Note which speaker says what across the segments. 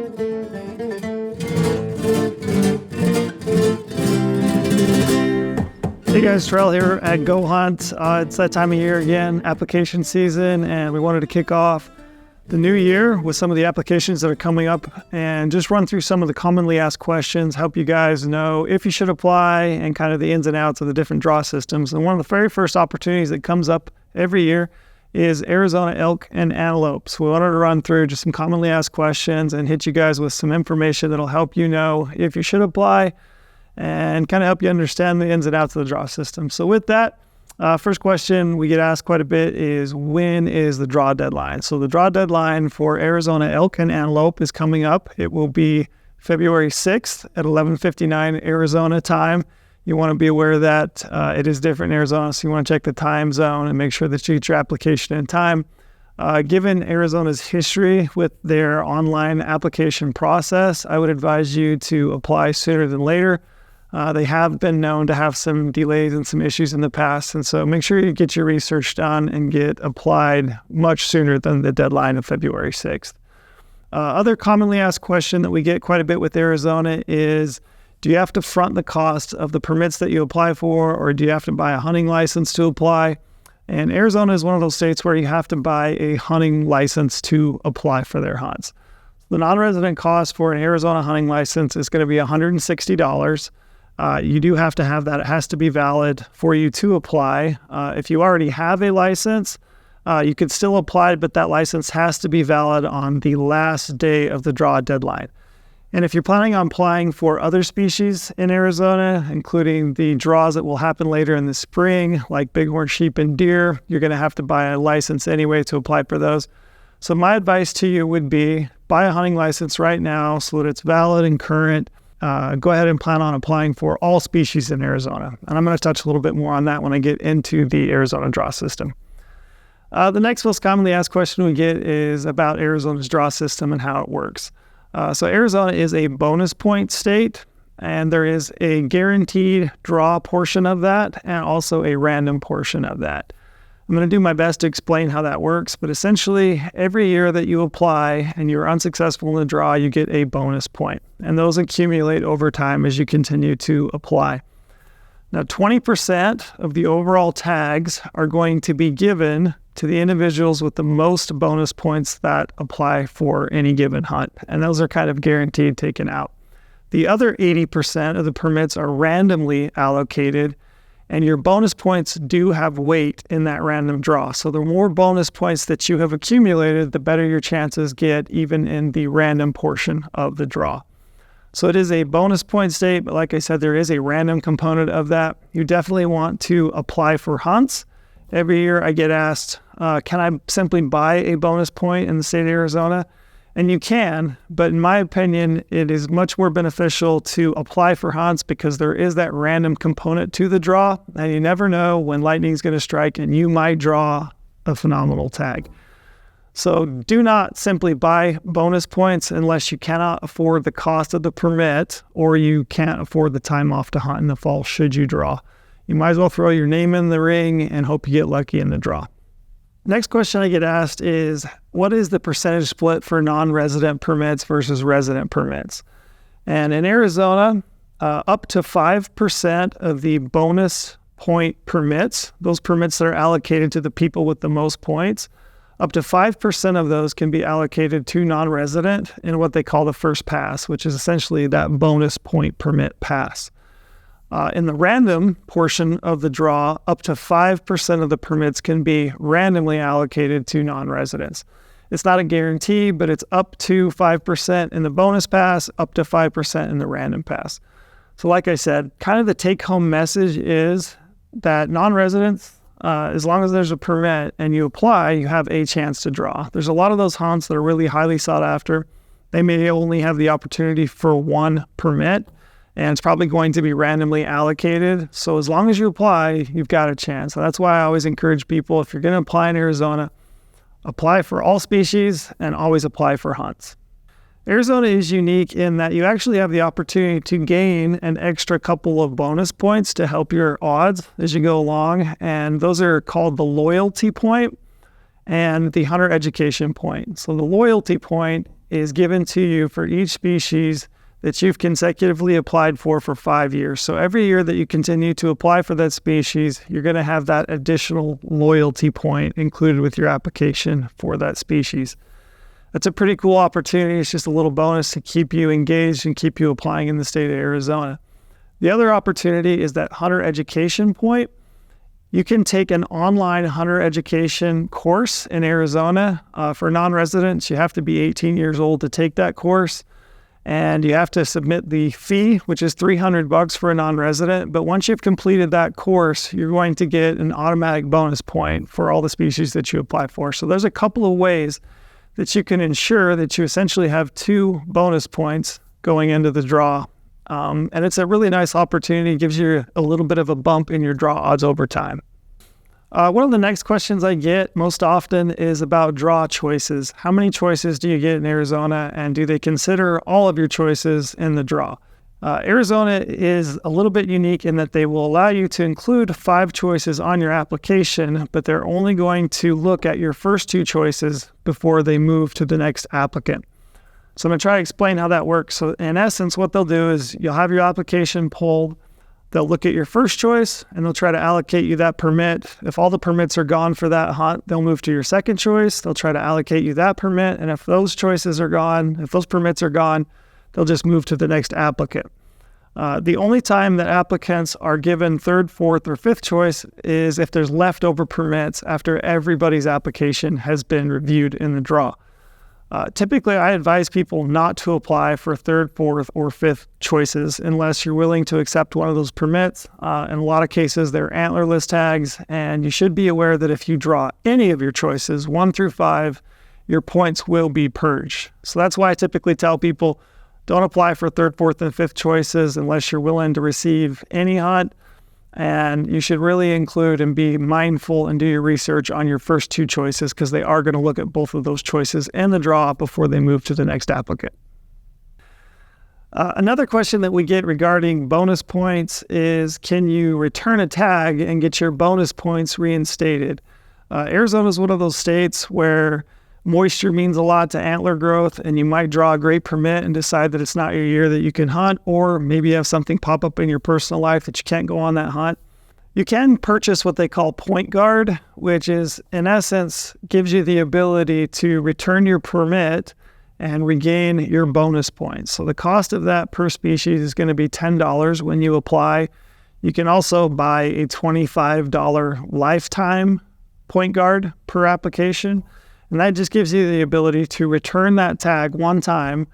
Speaker 1: Hey guys, Trail here at goHUNT. It's that time of year again, application season, and we wanted to kick off the new year with some of the applications that are coming up and just run through some of the commonly asked questions, help you guys know if you should apply and kind of the ins and outs of the different draw systems. And one of the very first opportunities that comes up every year is Arizona elk and antelope. So we wanted to run through just some commonly asked questions and hit you guys with some information that'll help you know if you should apply and kind of help you understand the ins and outs of the draw system. So with that, first question we get asked quite a bit is, when is the draw deadline? So the draw deadline for Arizona elk and antelope is coming up. It will be February 6th at 11:59 Arizona time. You want to be aware of that. It is different in Arizona, so you want to check the time zone and make sure that you get your application in time. Given Arizona's history with their online application process, I would advise you to apply sooner than later. They have been known to have some delays and some issues in the past, and so make sure you get your research done and get applied much sooner than the deadline of February 6th. Other commonly asked question that we get quite a bit with Arizona is, do you have to front the cost of the permits that you apply for, or do you have to buy a hunting license to apply? And Arizona is one of those states where you have to buy a hunting license to apply for their hunts. The non-resident cost for an Arizona hunting license is going to be $160. You do have to have that. It has to be valid for you to apply. If you already have a license, you could still apply, but that license has to be valid on the last day of the draw deadline. And if you're planning on applying for other species in Arizona, including the draws that will happen later in the spring, like bighorn sheep and deer, you're going to have to buy a license anyway to apply for those. So my advice to you would be, buy a hunting license right now so that it's valid and current. Go ahead and plan on applying for all species in Arizona. And I'm going to touch a little bit more on that when I get into the Arizona draw system. The next most commonly asked question we get is about Arizona's draw system and how it works. So Arizona is a bonus point state, and there is a guaranteed draw portion of that and also a random portion of that. I'm going to do my best to explain how that works, but essentially every year that you apply and you're unsuccessful in the draw, you get a bonus point, and those accumulate over time as you continue to apply. Now, 20% of the overall tags are going to be given to the individuals with the most bonus points that apply for any given hunt, and those are kind of guaranteed taken out. The other 80% of the permits are randomly allocated, and your bonus points do have weight in that random draw. So the more bonus points that you have accumulated, the better your chances get even in the random portion of the draw. So it is a bonus point state, but like I said, there is a random component of that. You definitely want to apply for hunts. Every year I get asked, can I simply buy a bonus point in the state of Arizona? And you can, but in my opinion, it is much more beneficial to apply for hunts because there is that random component to the draw, and you never know when lightning is going to strike and you might draw a phenomenal tag. So do not simply buy bonus points unless you cannot afford the cost of the permit or you can't afford the time off to hunt in the fall should you draw. You might as well throw your name in the ring and hope you get lucky in the draw. Next question I get asked is, what is the percentage split for non-resident permits versus resident permits? And in Arizona, up to 5% of the bonus point permits, those permits that are allocated to the people with the most points, up to 5% of those can be allocated to non-resident in what they call the first pass, which is essentially that bonus point permit pass. In the random portion of the draw, up to 5% of the permits can be randomly allocated to non-residents. It's not a guarantee, but it's up to 5% in the bonus pass, up to 5% in the random pass. So like I said, kind of the take-home message is that non-residents, as long as there's a permit and you apply, you have a chance to draw. There's a lot of those hunts that are really highly sought after. They may only have the opportunity for one permit, and it's probably going to be randomly allocated. So as long as you apply, you've got a chance. So that's why I always encourage people, if you're going to apply in Arizona, apply for all species and always apply for hunts. Arizona is unique in that you actually have the opportunity to gain an extra couple of bonus points to help your odds as you go along, and those are called the loyalty point and the hunter education point. So the loyalty point is given to you for each species that you've consecutively applied for 5 years. So every year that you continue to apply for that species, you're going to have that additional loyalty point included with your application for that species. That's a pretty cool opportunity. It's just a little bonus to keep you engaged and keep you applying in the state of Arizona. The other opportunity is that hunter education point. You can take an online hunter education course in Arizona. For non-residents, you have to be 18 years old to take that course. And you have to submit the fee, which is $300 for a non-resident. But once you've completed that course, you're going to get an automatic bonus point for all the species that you apply for. So there's a couple of ways that you can ensure that you essentially have 2 bonus points going into the draw. And it's a really nice opportunity. It gives you a little bit of a bump in your draw odds over time. One of the next questions I get most often is about draw choices. How many choices do you get in Arizona, and do they consider all of your choices in the draw? Arizona is a little bit unique in that they will allow you to include 5 choices on your application, but they're only going to look at your first 2 choices before they move to the next applicant. So I'm going to try to explain how that works. So in essence, what they'll do is you'll have your application pulled. They'll look at your first choice and they'll try to allocate you that permit. If all the permits are gone for that hunt, they'll move to your second choice. They'll try to allocate you that permit. And if those choices are gone, if those permits are gone, they'll just move to the next applicant. The only time that applicants are given third, fourth, or fifth choice is if there's leftover permits after everybody's application has been reviewed in the draw. Typically, I advise people not to apply for third, fourth, or fifth choices unless you're willing to accept one of those permits. In a lot of cases, they're antlerless tags, and you should be aware that if you draw any of your choices, 1 through 5, your points will be purged. So that's why I typically tell people, don't apply for third, fourth, and fifth choices unless you're willing to receive any hunt. And you should really include and be mindful and do your research on your first 2 choices, because they are going to look at both of those choices in the draw before they move to the next applicant. Another question that we get regarding bonus points is, can you return a tag and get your bonus points reinstated? Arizona is one of those states where moisture means a lot to antler growth, and you might draw a great permit and decide that it's not your year that you can hunt, or maybe you have something pop up in your personal life that you can't go on that hunt. You can purchase what they call Pointgaurd, which is, in essence, gives you the ability to return your permit and regain your bonus points. So the cost of that per species is going to be $10 when you apply. You can also buy a $25 lifetime Pointgaurd per application. And that just gives you the ability to return that tag one time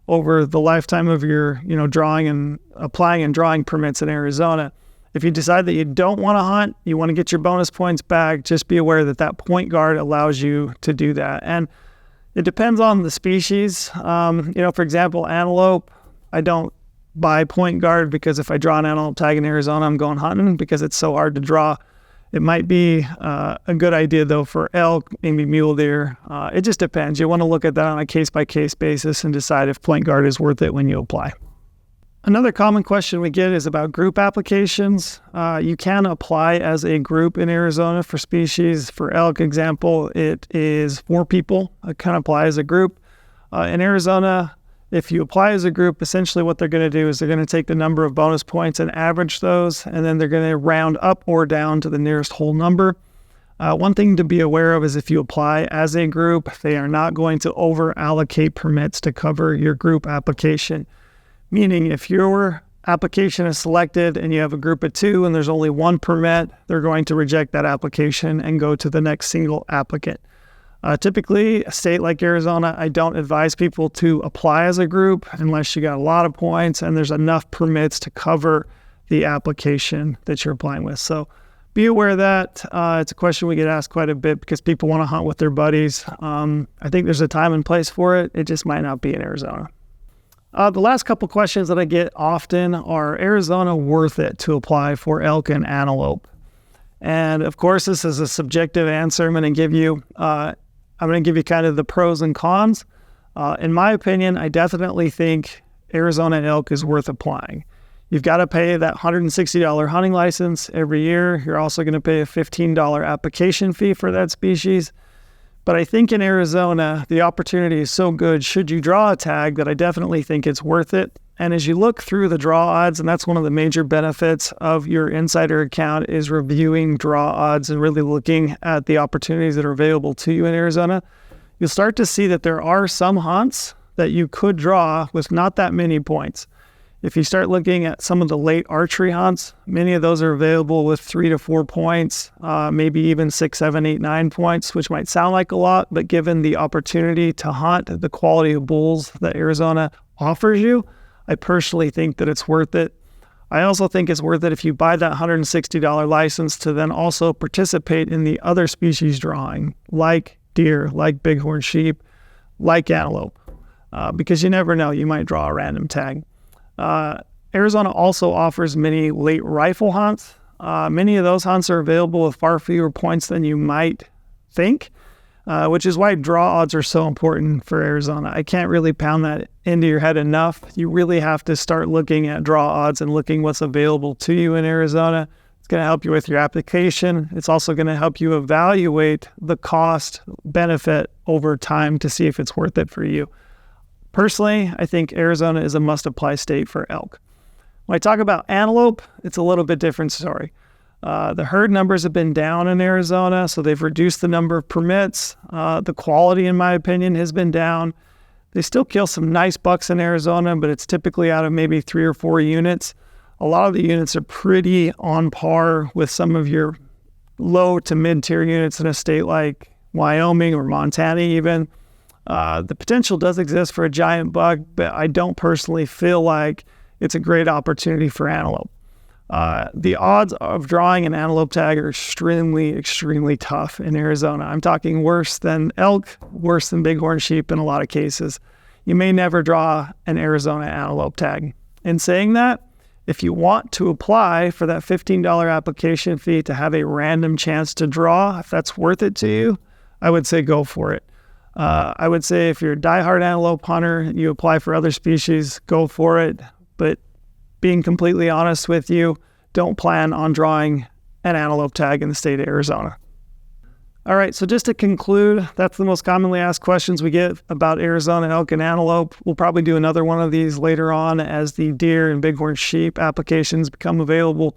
Speaker 1: over the lifetime of your, drawing and applying and drawing permits in Arizona. If you decide that you don't want to hunt, you want to get your bonus points back, just be aware that that Pointgaurd allows you to do that. And it depends on the species. For example, antelope, I don't buy Pointgaurd because if I draw an antelope tag in Arizona, I'm going hunting because it's so hard to draw. It might be a good idea, though, for elk, maybe mule deer. It just depends. You want to look at that on a case-by-case basis and decide if Pointgaurd is worth it when you apply. Another common question we get is about group applications. You can apply as a group in Arizona for species. For elk example, it is 4 people. It can apply as a group. In Arizona, if you apply as a group, essentially what they're going to do is they're going to take the number of bonus points and average those, and then they're going to round up or down to the nearest whole number. One thing to be aware of is if you apply as a group, they are not going to over-allocate permits to cover your group application. Meaning if your application is selected and you have a group of 2 and there's only 1 permit, they're going to reject that application and go to the next single applicant. Typically, a state like Arizona, I don't advise people to apply as a group unless you got a lot of points and there's enough permits to cover the application that you're applying with. So be aware of that. It's a question we get asked quite a bit because people want to hunt with their buddies. I think there's a time and place for it. It just might not be in Arizona. The last couple questions that I get often are, Arizona worth it to apply for elk and antelope? And of course, this is a subjective answer. I'm going to give you kind of the pros and cons. In my opinion, I definitely think Arizona elk is worth applying. You've got to pay that $160 hunting license every year. You're also going to pay a $15 application fee for that species. But I think in Arizona, the opportunity is so good should you draw a tag that I definitely think it's worth it. And as you look through the draw odds, and that's one of the major benefits of your insider account, is reviewing draw odds and really looking at the opportunities that are available to you in Arizona, you'll start to see that there are some hunts that you could draw with not that many points. If you start looking at some of the late archery hunts, many of those are available with 3 to 4 points, maybe even 6, 7, 8, 9 points, which might sound like a lot, but given the opportunity to hunt the quality of bulls that Arizona offers you, I personally think that it's worth it. I also think it's worth it if you buy that $160 license to then also participate in the other species drawing, like deer, like bighorn sheep, like antelope, because you never know, you might draw a random tag. Arizona also offers many late rifle hunts. Many of those hunts are available with far fewer points than you might think, which is why draw odds are so important for Arizona. I can't really pound that into your head enough. You really have to start looking at draw odds and looking what's available to you in Arizona. It's going to help you with your application. It's also going to help you evaluate the cost benefit over time to see if it's worth it for you. Personally, I think Arizona is a must-apply state for elk. When I talk about antelope, it's a little bit different story. The herd numbers have been down in Arizona, so they've reduced the number of permits. The quality, in my opinion, has been down. They still kill some nice bucks in Arizona, but it's typically out of maybe 3 or 4 units. A lot of the units are pretty on par with some of your low to mid-tier units in a state like Wyoming or Montana even. The potential does exist for a giant buck, but I don't personally feel like it's a great opportunity for antelope. The odds of drawing an antelope tag are extremely, extremely tough in Arizona. I'm talking worse than elk, worse than bighorn sheep in a lot of cases. You may never draw an Arizona antelope tag. In saying that, if you want to apply for that $15 application fee to have a random chance to draw, if that's worth it to you, I would say go for it. I would say if you're a diehard antelope hunter, you apply for other species, go for it. But being completely honest with you, don't plan on drawing an antelope tag in the state of Arizona. All right, so just to conclude, that's the most commonly asked questions we get about Arizona elk and antelope. We'll probably do another one of these later on as the deer and bighorn sheep applications become available.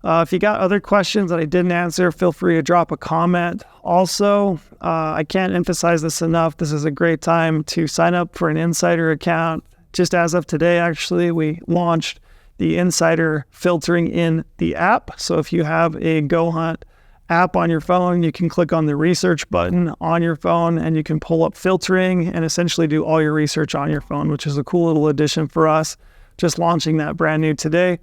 Speaker 1: If you got other questions that I didn't answer, feel free to drop a comment. Also, I can't emphasize this enough. This is a great time to sign up for an insider account. Just as of today, actually, we launched the insider filtering in the app. So if you have a goHUNT app on your phone, you can click on the research button on your phone and you can pull up filtering and essentially do all your research on your phone, which is a cool little addition for us. Just launching that brand new today.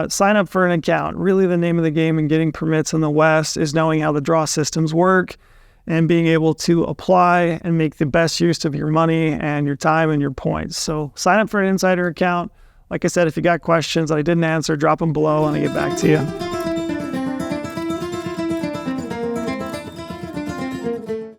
Speaker 1: Sign up for an account. Really the name of the game in getting permits in the West is knowing how the draw systems work and being able to apply and make the best use of your money and your time and your points. So sign up for an insider account. Like I said, if you got questions that I didn't answer, drop them below and I'll get back to you.